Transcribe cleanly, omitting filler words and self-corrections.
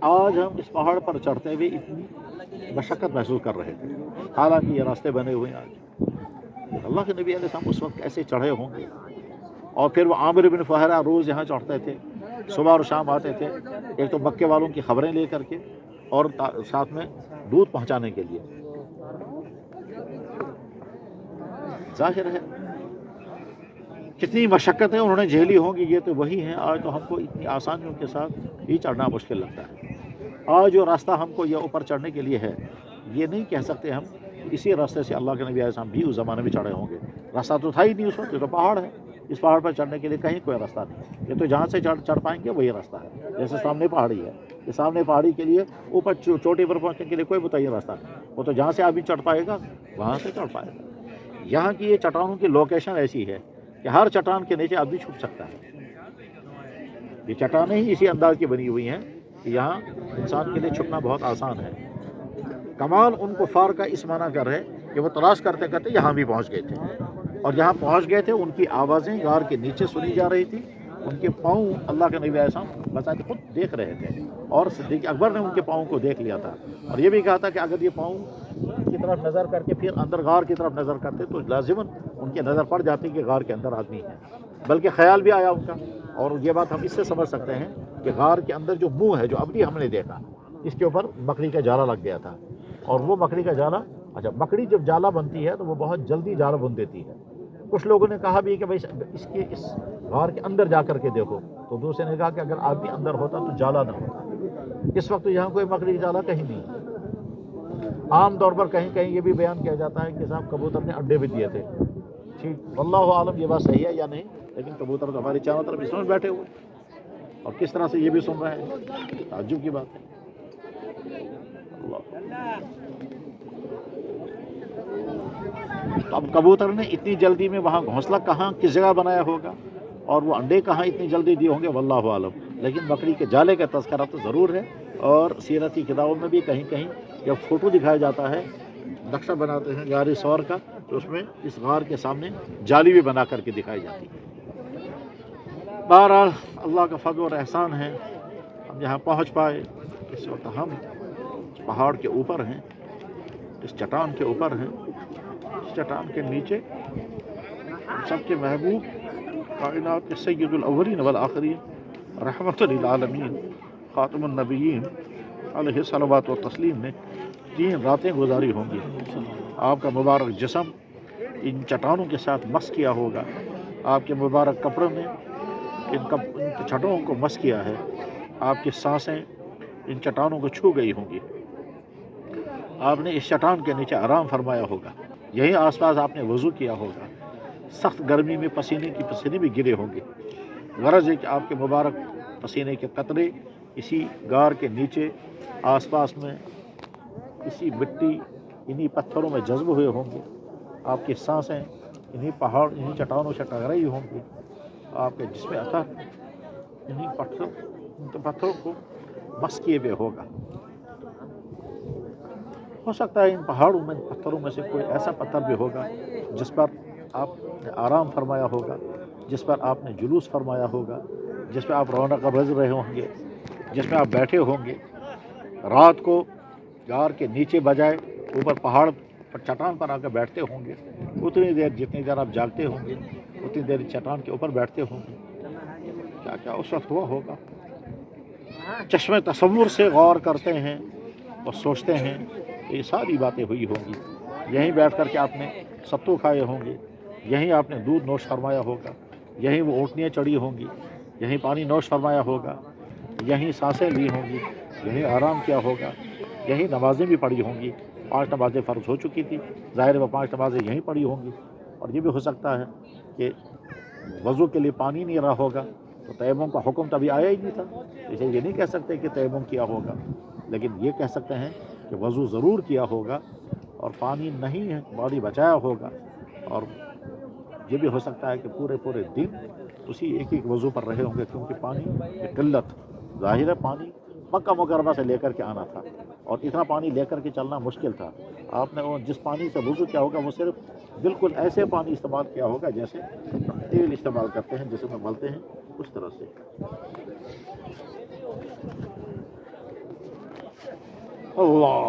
آج ہم اس پہاڑ پر چڑھتے ہوئے اتنی مشقت محسوس کر رہے تھے، حالانکہ یہ راستے بنے ہوئے ہیں آج۔ اللہ کے نبی علیہ السلام اس وقت کیسے چڑھے ہوں گے؟ اور پھر وہ عامر بن فہرہ روز یہاں چڑھتے تھے، صبح اور شام آتے تھے، ایک تو مکے والوں کی خبریں لے کر کے اور ساتھ میں دودھ پہنچانے کے لیے۔ ظاہر ہے کتنی مشقتیں انہوں نے جھیلی ہوں گی، یہ تو وہی ہیں۔ آج تو ہم کو اتنی آسانیوں کے ساتھ ہی چڑھنا مشکل لگتا ہے۔ آج جو راستہ ہم کو یہ اوپر چڑھنے کے لیے ہے، یہ نہیں کہہ سکتے ہم اسی راستے سے اللہ کے نبی علیہ السلام بھی اس زمانے میں چڑھے ہوں گے۔ راستہ تو تھا ہی نہیں اس وقت، یہ تو پہاڑ ہے۔ اس پہاڑ پر چڑھنے کے لیے کہیں کوئی راستہ نہیں، یہ تو جہاں سے چڑھ پائیں گے وہی راستہ ہے۔ جیسے سامنے پہاڑی ہے، یہ سامنے پہاڑی کے لیے اوپر چوٹی پر پہنچنے کے لیے کوئی متعین راستہ نہیں، وہ تو جہاں سے آدمی چڑھ پائے گا وہاں سے چڑھ پائے گا۔ یہاں کی یہ چٹانوں کی لوکیشن ایسی ہے کہ ہر چٹان کے نیچے آدمی چھپ سکتا ہے۔ یہ چٹانیں ہی اسی انداز کی بنی ہوئی ہیں کہ یہاں انسان کے لیے چھپنا بہت آسان ہے۔ کمال ان کفار کا اس معنی کر ہے کہ وہ تلاش کرتے کرتے یہاں بھی پہنچ گئے تھے، اور جہاں پہنچ گئے تھے ان کی آوازیں غار کے نیچے سنی جا رہی تھی، ان کے پاؤں اللہ کے نبی علیہ السلام بذات خود دیکھ رہے تھے، اور صدیق اکبر نے ان کے پاؤں کو دیکھ لیا تھا، اور یہ بھی کہا تھا کہ اگر یہ پاؤں کی طرف نظر کر کے پھر اندر غار کی طرف نظر کرتے تو لازماً ان کی نظر پڑ جاتی کہ غار کے اندر آدمی ہے۔ بلکہ خیال بھی آیا ان کا، اور یہ بات ہم اس سے سمجھ سکتے ہیں کہ غار کے اندر جو منہ ہے، جو ابھی ہم نے دیکھا، اس کے اوپر مکڑی کا جالا لگ گیا تھا، اور وہ مکڑی کا جالا، اچھا مکڑی جب جالا بنتی ہے تو وہ بہت جلدی جالا بن دیتی ہے۔ کچھ لوگوں نے کہا بھی کہ بھائی اس غار کے اندر جا کر کے دیکھو، تو دوسرے نے کہا کہ اگر آدمی اندر ہوتا تو جالا نہ ہوتا۔ اس وقت یہاں کوئی مکڑی کا جالا کہیں نہیں ہے۔ عام طور پر کہیں کہیں یہ بھی بیان کیا جاتا ہے کہ صاحب کبوتر نے انڈے بھی دیے تھے، ٹھیک، واللہ عالم یہ بات صحیح ہے یا نہیں، لیکن کبوتر تو ہمارے چاروں طرف اس میں بیٹھے ہوئے، اور کس طرح سے یہ بھی سن رہے ہیں، تعجب کی بات ہے۔ تو اب کبوتر نے اتنی جلدی میں وہاں گھونسلہ کہاں کس جگہ بنایا ہوگا، اور وہ انڈے کہاں اتنی جلدی دیے ہوں گے، واللہ عالم۔ لیکن مکڑی کے جالے کا تذکرہ تو ضرور ہے، اور سیرت کی کتابوں میں بھی کہیں کہیں جب فوٹو دکھایا جاتا ہے، نقشہ بناتے ہیں غار ثور کا، تو اس میں اس غار کے سامنے جالی بھی بنا کر کے دکھائی جاتی ہے۔ بہرحال اللہ کا فضل اور احسان ہے ہم یہاں پہنچ پائے۔ اس وقت ہم اس پہاڑ کے اوپر ہیں، اس چٹان کے اوپر ہیں، اس چٹان کے نیچے سب کے محبوب کائنات کے سید الاولین والآخرین رحمت للعالمین خاتم النبیین علیہ الصلوات والتسلیم نے 3 راتیں گزاری ہوں گی۔ آپ کا مبارک جسم ان چٹانوں کے ساتھ مس کیا ہوگا، آپ کے مبارک کپڑوں نے ان چٹانوں کو مس کیا ہے، آپ کی سانسیں ان چٹانوں کو چھو گئی ہوں گی۔ آپ نے اس چٹان کے نیچے آرام فرمایا ہوگا، یہی آس پاس آپ نے وضو کیا ہوگا، سخت گرمی میں پسینے بھی گرے ہوں گے۔ غرض ہے کہ آپ کے مبارک پسینے کے قطرے اسی غار کے نیچے آس پاس میں اسی مٹی انہی پتھروں میں جذب ہوئے ہوں گے، آپ کی سانسیں انہی چٹانوں سے ٹکرائی ہوں گی، آپ کے جسم اثر انہی پتھروں کو مس کیے ہوئے ہوگا۔ ہو سکتا ہے ان پہاڑوں میں پتھروں میں سے کوئی ایسا پتھر بھی ہوگا جس پر آپ نے آرام فرمایا ہوگا، جس پر آپ نے جلوس فرمایا ہوگا، جس پہ آپ رونق بھج رہے ہوں گے، جس میں آپ بیٹھے ہوں گے رات کو غار کے نیچے بجائے اوپر پہاڑ پر چٹان پر آ کر بیٹھتے ہوں گے، اتنی دیر جتنی دیر آپ جاگتے ہوں گے اتنی دیر چٹان کے اوپر بیٹھتے ہوں گے۔ کیا کیا اس وقت ہوا ہوگا، چشمے تصور سے غور کرتے ہیں اور سوچتے ہیں، یہ ساری باتیں ہوئی ہوں گی۔ یہیں بیٹھ کر کے آپ نے ستو کھائے ہوں گے، یہیں آپ نے دودھ نوش فرمایا ہوگا، یہیں وہ اونٹنیاں چڑھی ہوں گی، یہیں پانی نوش فرمایا ہوگا، یہیں سانسیں لی ہوں گی، یہیں آرام کیا ہوگا، یہیں نمازیں بھی پڑھی ہوں گی۔ 5 نمازیں فرض ہو چکی تھی، ظاہر وہ 5 نمازیں یہیں پڑھی ہوں گی۔ اور یہ بھی ہو سکتا ہے کہ وضو کے لیے پانی نہیں رہا ہوگا، تو تیمم کا حکم تو ابھی آیا ہی نہیں تھا، اسے یہ نہیں کہہ سکتے کہ تیمم کیا ہوگا، لیکن یہ کہہ سکتے ہیں کہ وضو ضرور کیا ہوگا، اور پانی نہیں ہے پانی بچایا ہوگا۔ اور یہ بھی ہو سکتا ہے کہ پورے دن اسی ایک وضو پر رہے ہوں گے، کیونکہ پانی کی قلت، ظاہر ہے پانی مکہ مکرمہ سے لے کر کے آنا تھا، اور اتنا پانی لے کر کے چلنا مشکل تھا۔ آپ نے جس پانی سے وضو کیا ہوگا وہ صرف بالکل ایسے پانی استعمال کیا ہوگا جیسے تیل استعمال کرتے ہیں، جسے میں ملتے ہیں، اس طرح سے۔ اللہ